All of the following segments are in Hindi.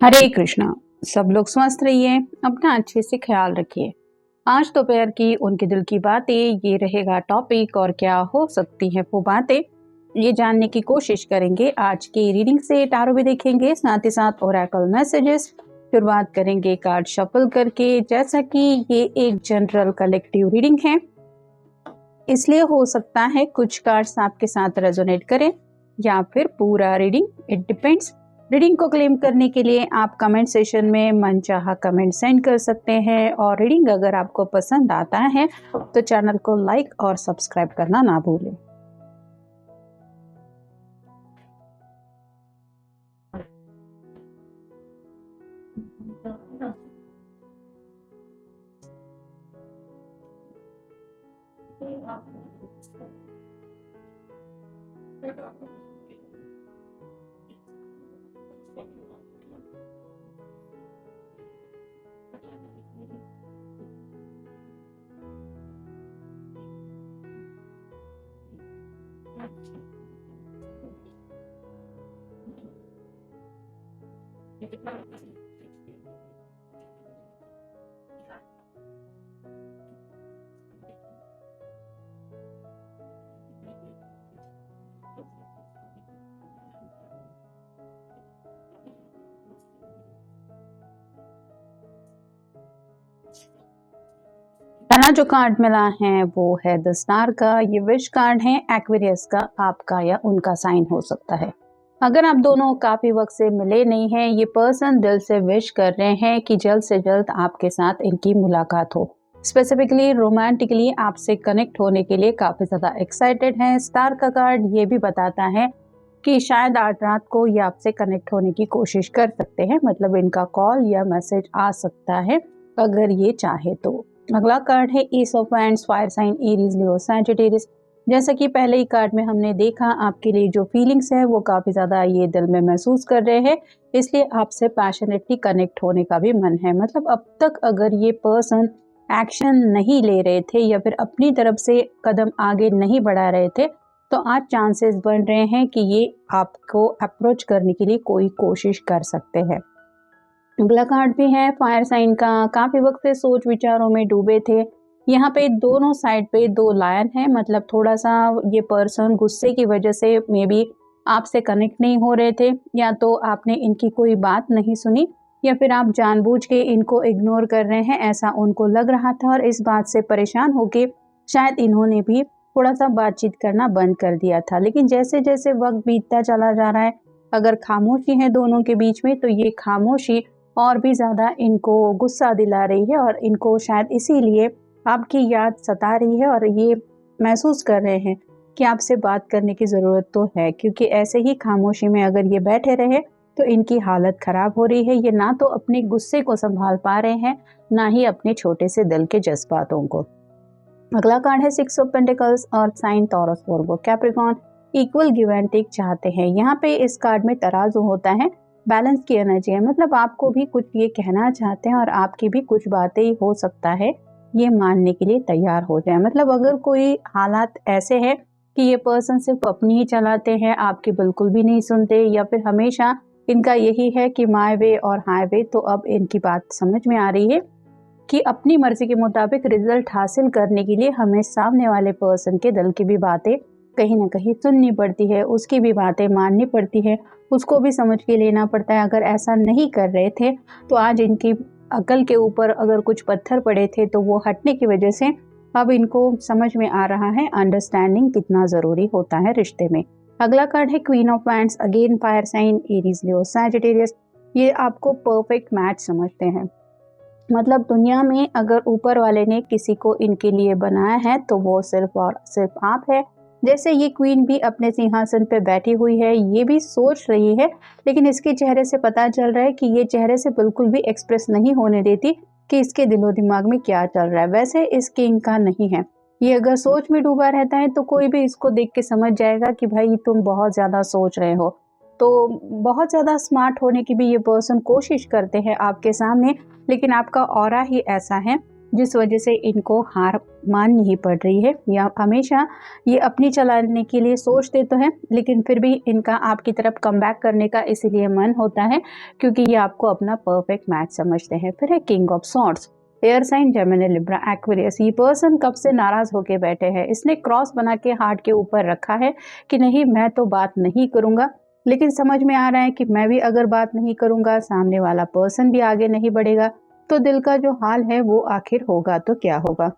हरे कृष्णा। सब लोग स्वस्थ रहिए, अपना अच्छे से ख्याल रखिए। आज दोपहर की उनके दिल की बातें ये रहेगा टॉपिक, और क्या हो सकती है वो बातें ये जानने की कोशिश करेंगे। आज की रीडिंग से टारो भी देखेंगे, साथ ही साथ ओरेकल मैसेजेस। शुरुआत करेंगे कार्ड शफल करके। जैसा कि ये एक जनरल कलेक्टिव रीडिंग है, इसलिए हो सकता है कुछ कार्ड्स आपके साथ रेजोनेट करें या फिर पूरा रीडिंग, इट डिपेंड्स। रीडिंग को क्लेम करने के लिए आप कमेंट सेशन में मनचाहा कमेंट सेंड कर सकते हैं, और रीडिंग अगर आपको पसंद आता है तो चैनल को लाइक और सब्सक्राइब करना ना भूलें। पहला जो कार्ड मिला है वो है द स्टार का। ये विश कार्ड है एक्वेरियस का, आपका या उनका साइन हो सकता है। अगर आप दोनों काफी वक्त से मिले नहीं हैं, ये पर्सन दिल से विश कर रहे हैं कि जल्द से जल्द आपके साथ इनकी मुलाकात हो। स्पेसिफिकली रोमांटिकली आपसे कनेक्ट होने के लिए काफी ज्यादा एक्साइटेड हैं। स्टार का कार्ड ये भी बताता है कि शायद आज रात को ये आपसे कनेक्ट होने की कोशिश कर सकते हैं, मतलब इनका कॉल या मैसेज आ सकता है अगर ये चाहे तो। अगला कार्ड है ace of wands, fire sign Aries, Leo, Sagittarius. जैसा कि पहले ही कार्ड में हमने देखा, आपके लिए जो फीलिंग्स है वो काफी ज्यादा ये दिल में महसूस कर रहे हैं, इसलिए आपसे पैशनेटली कनेक्ट होने का भी मन है। मतलब अब तक अगर ये पर्सन एक्शन नहीं ले रहे थे या फिर अपनी तरफ से कदम आगे नहीं बढ़ा रहे थे, तो आज चांसेस बन रहे हैं कि ये आपको अप्रोच करने के लिए कोई कोशिश कर सकते हैं। अगला कार्ड भी है फायर साइन का। काफी वक्त से सोच विचारों में डूबे थे। यहाँ पे दोनों साइड पे दो लायन है, मतलब थोड़ा सा ये पर्सन गुस्से की वजह से मे बी आपसे कनेक्ट नहीं हो रहे थे, या तो आपने इनकी कोई बात नहीं सुनी, या फिर आप जानबूझ के इनको इग्नोर कर रहे हैं, ऐसा उनको लग रहा था। और इस बात से परेशान होके शायद इन्होंने भी थोड़ा सा बातचीत करना बंद कर दिया था। लेकिन जैसे जैसे वक्त बीतता चला जा रहा है, अगर खामोशी है दोनों के बीच में, तो ये खामोशी और भी ज़्यादा इनको गुस्सा दिला रही है, और इनको शायद इसीलिए आपकी याद सता रही है, और ये महसूस कर रहे हैं कि आपसे बात करने की ज़रूरत तो है, क्योंकि ऐसे ही खामोशी में अगर ये बैठे रहे तो इनकी हालत ख़राब हो रही है। ये ना तो अपने गुस्से को संभाल पा रहे हैं, ना ही अपने छोटे से दिल के जज्बातों को। अगला कार्ड है सिक्स ऑफ पेंटिकल्स, और sign Taurus, Virgo, Capricorn. Equal give and take चाहते हैं। यहाँ पे इस कार्ड में तराजू होता है, बैलेंस की एनर्जी है। मतलब आपको भी कुछ ये कहना चाहते हैं और आपकी भी कुछ बातें हो सकता है ये मानने के लिए तैयार हो जाए। मतलब अगर कोई हालात ऐसे है कि ये पर्सन सिर्फ अपनी ही चलाते हैं, आपकी बिल्कुल भी नहीं सुनते, या फिर हमेशा इनका यही है कि माय वे और हाई वे, तो अब इनकी बात समझ में आ रही है कि अपनी मर्जी के मुताबिक रिजल्ट हासिल करने के लिए हमें सामने वाले पर्सन के दिल की भी बातें कहीं ना कहीं सुननी पड़ती है, उसकी भी बातें माननी पड़ती है, उसको भी समझ के लेना पड़ता है। अगर ऐसा नहीं कर रहे थे तो आज इनकी अकल के ऊपर अगर कुछ पत्थर पड़े थे तो वो हटने की वजह से अब इनको समझ में आ रहा है अंडरस्टैंडिंग कितना ज़रूरी होता है रिश्ते में। अगला कार्ड है queen of wands, again fire sign Aries, Leo, Sagittarius. ये आपको परफेक्ट मैच समझते हैं। मतलब दुनिया में अगर ऊपर वाले ने किसी को इनके लिए बनाया है तो वो सिर्फ और सिर्फ आप है। जैसे ये क्वीन भी अपने सिंहासन पे बैठी हुई है, ये भी सोच रही है, लेकिन इसके चेहरे से पता चल रहा है कि ये चेहरे से बिल्कुल भी एक्सप्रेस नहीं होने देती कि इसके दिलो दिमाग में क्या चल रहा है। वैसे इस किंग का नहीं है, ये अगर सोच में डूबा रहता है तो कोई भी इसको देख के समझ जाएगा कि भाई तुम बहुत ज़्यादा सोच रहे हो। तो बहुत ज़्यादा स्मार्ट होने की भी ये पर्सन कोशिश करते हैं आपके सामने, लेकिन आपका ऑरा ही ऐसा है जिस वजह से इनको हार माननी ही पड़ रही है, या हमेशा ये अपनी चलाने के लिए सोचते तो हैं लेकिन फिर भी इनका आपकी तरफ कमबैक करने का इसीलिए मन होता है क्योंकि ये आपको अपना परफेक्ट मैच समझते हैं। फिर है king of swords, air sign Gemini Libra Aquarius. ये पर्सन कब से नाराज होके बैठे हैं, इसने क्रॉस बना के हार्ट के ऊपर रखा है कि नहीं मैं तो बात नहीं करूंगा, लेकिन समझ में आ रहा है कि मैं भी अगर बात नहीं करूंगा सामने वाला पर्सन भी आगे नहीं बढ़ेगा, तो दिल का जो हाल है वो आखिर होगा तो क्या होगा।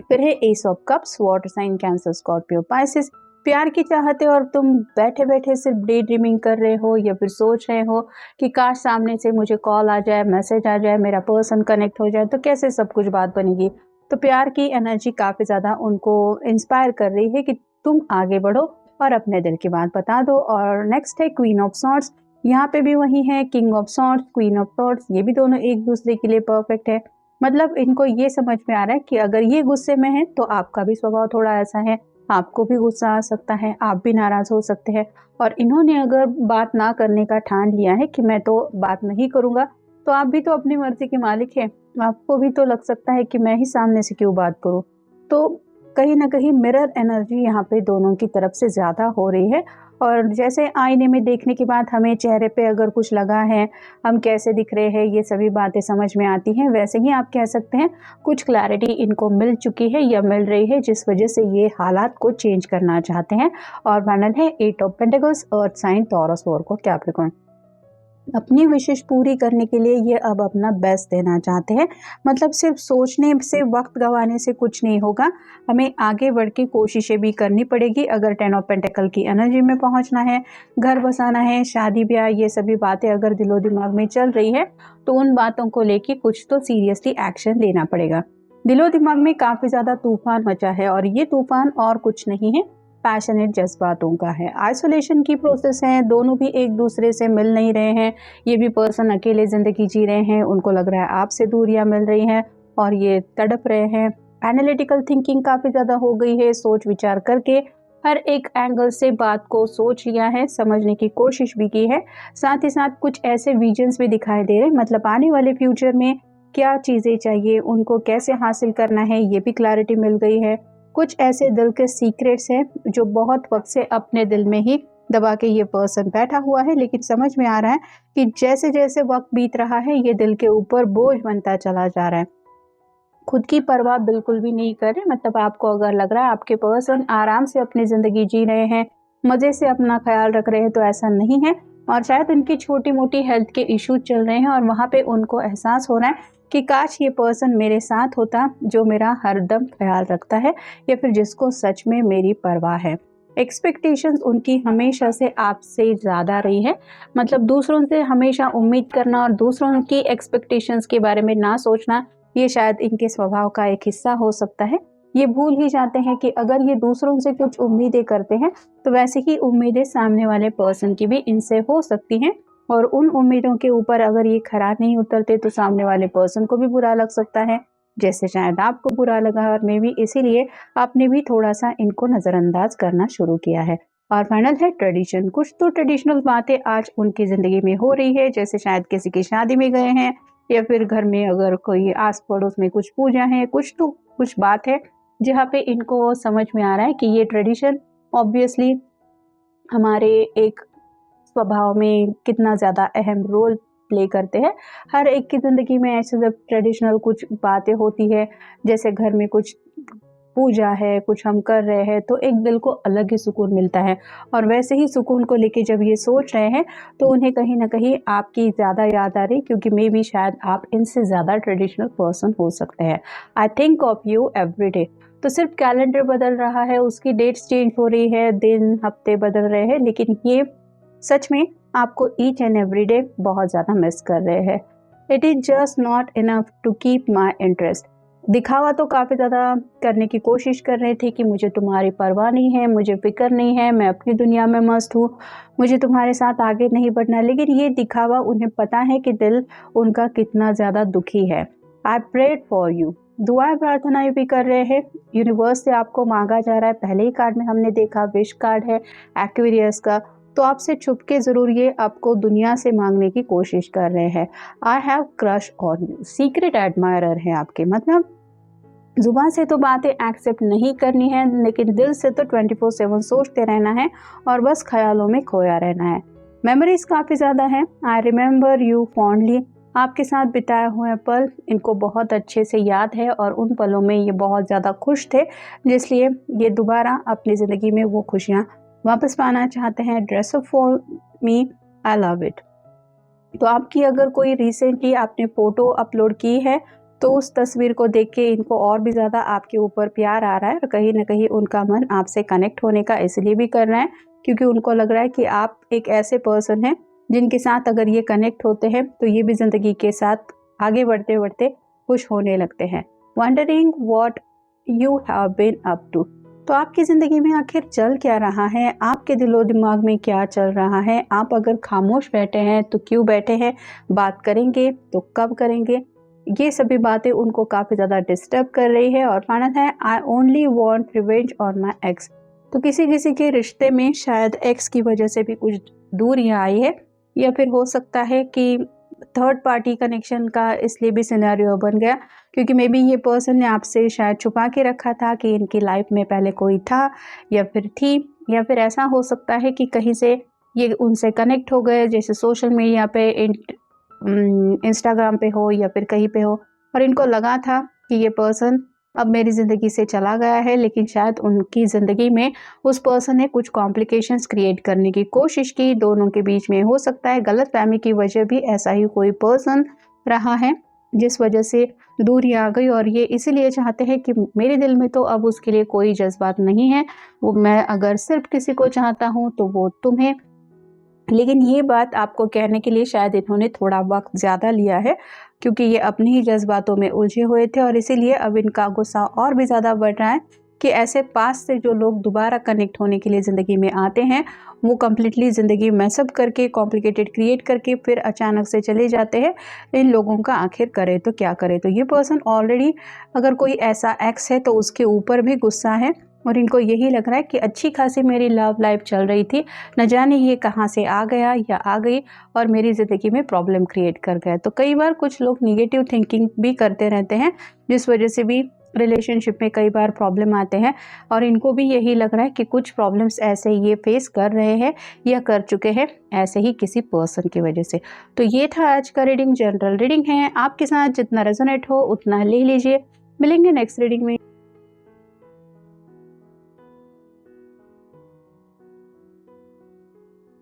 फिर है ace of cups, water sign Cancer Scorpio Pisces. प्यार की चाहते और तुम बैठे बैठे सिर्फ डे ड्रीमिंग कर रहे हो या फिर सोच रहे हो कि काश सामने से मुझे कॉल आ जाए, मैसेज आ जाए, मेरा पर्सन कनेक्ट हो जाए तो कैसे सब कुछ बात बनेगी। तो प्यार की एनर्जी काफ़ी ज़्यादा उनको इंस्पायर कर रही है कि तुम आगे बढ़ो और अपने दिल की बात बता दो। और नेक्स्ट है क्वीन ऑफ सॉर्ड्स, यहाँ पे भी वही है king of swords, queen of swords, ये भी दोनों एक दूसरे के लिए परफेक्ट है। मतलब इनको ये समझ में आ रहा है कि अगर ये गुस्से में है तो आपका भी स्वभाव थोड़ा ऐसा है, आपको भी गुस्सा आ सकता है, आप भी नाराज हो सकते हैं। और इन्होंने अगर बात ना करने का ठान लिया है कि मैं तो बात नहीं करूंगा, तो आप भी तो अपनी मर्जी के मालिक हैं, आपको भी तो लग सकता है कि मैं ही सामने से क्यों बात करूं। तो कहीं ना कहीं मिरर एनर्जी यहाँ पे दोनों की तरफ से ज़्यादा हो रही है। और जैसे आईने में देखने के बाद हमें चेहरे पे अगर कुछ लगा है, हम कैसे दिख रहे हैं, ये सभी बातें समझ में आती हैं, वैसे ही आप कह सकते हैं कुछ क्लैरिटी इनको मिल चुकी है या मिल रही है जिस वजह से ये हालात को चेंज करना चाहते हैं। और फाइनल है eight of pentacles, earth sign Taurus को कैप्रिकॉर्न। अपनी विशेष पूरी करने के लिए ये अब अपना बेस्ट देना चाहते हैं। मतलब सिर्फ सोचने से, वक्त गंवाने से कुछ नहीं होगा, हमें आगे बढ़ के कोशिशें भी करनी पड़ेगी। अगर 10 ऑफ पेंटिकल की एनर्जी में पहुंचना है, घर बसाना है, शादी ब्याह, ये सभी बातें अगर दिलो दिमाग में चल रही है तो उन बातों को लेके कुछ तो सीरियसली एक्शन लेना पड़ेगा। दिलो दिमाग में काफ़ी ज़्यादा तूफान मचा है और ये तूफान और कुछ नहीं है, पैशनेट जज्बातों का है। आइसोलेशन की प्रोसेस है, दोनों भी एक दूसरे से मिल नहीं रहे हैं। ये भी पर्सन अकेले ज़िंदगी जी रहे हैं, उनको लग रहा है आपसे दूरियां मिल रही हैं और ये तड़प रहे हैं। एनालिटिकल थिंकिंग काफ़ी ज़्यादा हो गई है, सोच विचार करके हर एक एंगल से बात को सोच लिया है, समझने की कोशिश भी की है। साथ ही साथ कुछ ऐसे विजन्स भी दिखाई दे रहे हैं, मतलब आने वाले फ्यूचर में क्या चीज़ें चाहिए, उनको कैसे हासिल करना है, ये भी क्लैरिटी मिल गई है। कुछ ऐसे दिल के सीक्रेट्स हैं जो बहुत वक्त से अपने दिल में ही दबा के ये पर्सन बैठा हुआ है, लेकिन समझ में आ रहा है कि जैसे जैसे वक्त बीत रहा है ये दिल के ऊपर बोझ बनता चला जा रहा है। खुद की परवाह बिल्कुल भी नहीं कर रहे। मतलब आपको अगर लग रहा है आपके पर्सन आराम से अपनी ज़िंदगी जी रहे हैं, मज़े से अपना ख्याल रख रहे हैं, तो ऐसा नहीं है। और शायद उनकी छोटी मोटी हेल्थ के इश्यूज चल रहे हैं और वहाँ पे उनको एहसास हो रहा है कि काश ये पर्सन मेरे साथ होता जो मेरा हरदम ख्याल रखता है या फिर जिसको सच में मेरी परवाह है। एक्सपेक्टेशंस उनकी हमेशा से आपसे ज़्यादा रही है। मतलब दूसरों से हमेशा उम्मीद करना और दूसरों की एक्सपेक्टेशंस के बारे में ना सोचना, ये शायद इनके स्वभाव का एक हिस्सा हो सकता है। ये भूल ही जाते हैं कि अगर ये दूसरों से कुछ उम्मीदें करते हैं तो वैसे ही उम्मीदें सामने वाले पर्सन की भी इनसे हो सकती हैं। और उन उम्मीदों के ऊपर अगर ये खरा नहीं उतरते तो सामने वाले पर्सन को भी बुरा लग सकता है, जैसे शायद आपको बुरा लगा। और मे बी इसीलिए आपने भी थोड़ा सा इनको नज़रअंदाज करना शुरू किया है। और फाइनल है ट्रेडिशन। कुछ तो ट्रेडिशनल बातें आज उनकी ज़िंदगी में हो रही है, जैसे शायद किसी की शादी में गए हैं या फिर घर में अगर कोई आस पड़ोस में कुछ पूजा है, कुछ तो कुछ बात है जहाँ पे इनको समझ में आ रहा है कि ये ट्रेडिशन ऑब्वियसली हमारे एक स्वभाव में कितना ज़्यादा अहम रोल प्ले करते हैं। हर एक की ज़िंदगी में ऐसे जब ट्रेडिशनल कुछ बातें होती है, जैसे घर में कुछ पूजा है, कुछ हम कर रहे हैं, तो एक दिल को अलग ही सुकून मिलता है। और वैसे ही सुकून को लेके जब ये सोच रहे हैं तो उन्हें कहीं न कहीं आपकी ज़्यादा याद आ रही, क्योंकि मे बी शायद आप इनसे ज़्यादा ट्रेडिशनल पर्सन हो सकते हैं। I think of you every day. तो सिर्फ कैलेंडर बदल रहा है, उसकी डेट्स चेंज हो रही है, दिन हफ्ते बदल रहे हैं, लेकिन ये सच में आपको ईच एंड एवरी डे बहुत ज़्यादा मिस कर रहे हैं। It is just not enough to keep my interest. दिखावा तो काफ़ी ज़्यादा करने की कोशिश कर रहे थे कि मुझे तुम्हारी परवाह नहीं है, मुझे फ़िक्र नहीं है, मैं अपनी दुनिया में मस्त हूँ, मुझे तुम्हारे साथ आगे नहीं बढ़ना। लेकिन ये दिखावा, उन्हें पता है कि दिल उनका कितना ज़्यादा दुखी है। आई प्रेड फॉर यू, दुआएं प्रार्थनाएं भी कर रहे हैं, यूनिवर्स से आपको मांगा जा रहा है। पहले ही कार्ड में हमने देखा विश कार्ड है एक्वेरियस का। तो आपसे छुप के ज़रूर ये आपको दुनिया से मांगने की कोशिश कर रहे हैं। I have crush on you, secret admirer है आपके, मतलब जुबान से तो बातें एक्सेप्ट नहीं करनी है, लेकिन दिल से तो 24/7 सोचते रहना है और बस ख्यालों में खोया रहना है। मेमोरीज काफ़ी ज़्यादा हैं। आई रिमेंबर यू फॉन्डली, आपके साथ बिताए हुए पल इनको बहुत अच्छे से याद है और उन पलों में ये बहुत ज़्यादा खुश थे, जिसलिए ये दोबारा अपनी ज़िंदगी में वो खुशियाँ वापस पाना चाहते हैं। Dress up for me, I love it. तो आपकी अगर कोई रिसेंटली आपने फ़ोटो अपलोड की है तो उस तस्वीर को देख के इनको और भी ज़्यादा आपके ऊपर प्यार आ रहा है और कहीं न कहीं उनका मन आपसे कनेक्ट होने का इसलिए भी कर रहा है क्योंकि उनको लग रहा है कि आप एक ऐसे पर्सन हैं जिनके साथ अगर ये कनेक्ट होते हैं तो ये भी ज़िंदगी के साथ आगे बढ़ते-बढ़ते खुश होने लगते हैं। Wondering what you have been up to, तो आपकी ज़िंदगी में आखिर चल क्या रहा है, आपके दिलो दिमाग में क्या चल रहा है। आप अगर खामोश बैठे हैं तो क्यों बैठे हैं, बात करेंगे तो कब करेंगे, ये सभी बातें उनको काफ़ी ज़्यादा डिस्टर्ब कर रही है। और फाइनल है I only want revenge on my x, तो किसी किसी के रिश्ते में शायद एक्स की वजह से भी कुछ दूरियां आई है या फिर हो सकता है कि थर्ड पार्टी कनेक्शन का इसलिए भी सिनेरियो बन गया क्योंकि मे बी ये पर्सन ने आपसे शायद छुपा के रखा था कि इनकी लाइफ में पहले कोई था या फिर थी, या फिर ऐसा हो सकता है कि कहीं से ये उनसे कनेक्ट हो गए, जैसे सोशल मीडिया पे, इंस्टाग्राम पे हो या फिर कहीं पे हो, और इनको लगा था कि ये पर्सन अब मेरी ज़िंदगी से चला गया है, लेकिन शायद उनकी ज़िंदगी में उस पर्सन ने कुछ कॉम्प्लिकेशंस क्रिएट करने की कोशिश की दोनों के बीच में। हो सकता है गलतफहमी की वजह भी ऐसा ही कोई पर्सन रहा है जिस वजह से दूरी आ गई और ये इसीलिए चाहते हैं कि मेरे दिल में तो अब उसके लिए कोई जज्बात नहीं है, वो मैं अगर सिर्फ किसी को चाहता हूँ तो वो तुम्हें। लेकिन ये बात आपको कहने के लिए शायद इन्होंने थोड़ा वक्त ज़्यादा लिया है क्योंकि ये अपनी ही जज्बातों में उलझे हुए थे और इसीलिए अब इनका गुस्सा और भी ज़्यादा बढ़ रहा है कि ऐसे पास से जो लोग दोबारा कनेक्ट होने के लिए ज़िंदगी में आते हैं वो कम्प्लीटली ज़िंदगी मैसअप करके कॉम्प्लिकेटेड क्रिएट करके फिर अचानक से चले जाते हैं। इन लोगों का आखिर करे तो क्या करे। तो ये पर्सन ऑलरेडी अगर कोई ऐसा एक्स है तो उसके ऊपर भी गुस्सा है और इनको यही लग रहा है कि अच्छी खासी मेरी लव लाइफ चल रही थी, न जाने ये कहाँ से आ गया या आ गई और मेरी ज़िंदगी में प्रॉब्लम क्रिएट कर गया। तो कई बार कुछ लोग निगेटिव थिंकिंग भी करते रहते हैं जिस वजह से भी रिलेशनशिप में कई बार प्रॉब्लम आते हैं और इनको भी यही लग रहा है कि कुछ प्रॉब्लम्स ऐसे ये फेस कर रहे हैं या कर चुके हैं ऐसे ही किसी पर्सन की वजह से। तो ये था आज का रीडिंग, जनरल रीडिंग है, आपके साथ जितना रेजोनेट हो उतना ले लीजिए। मिलेंगे नेक्स्ट रीडिंग में।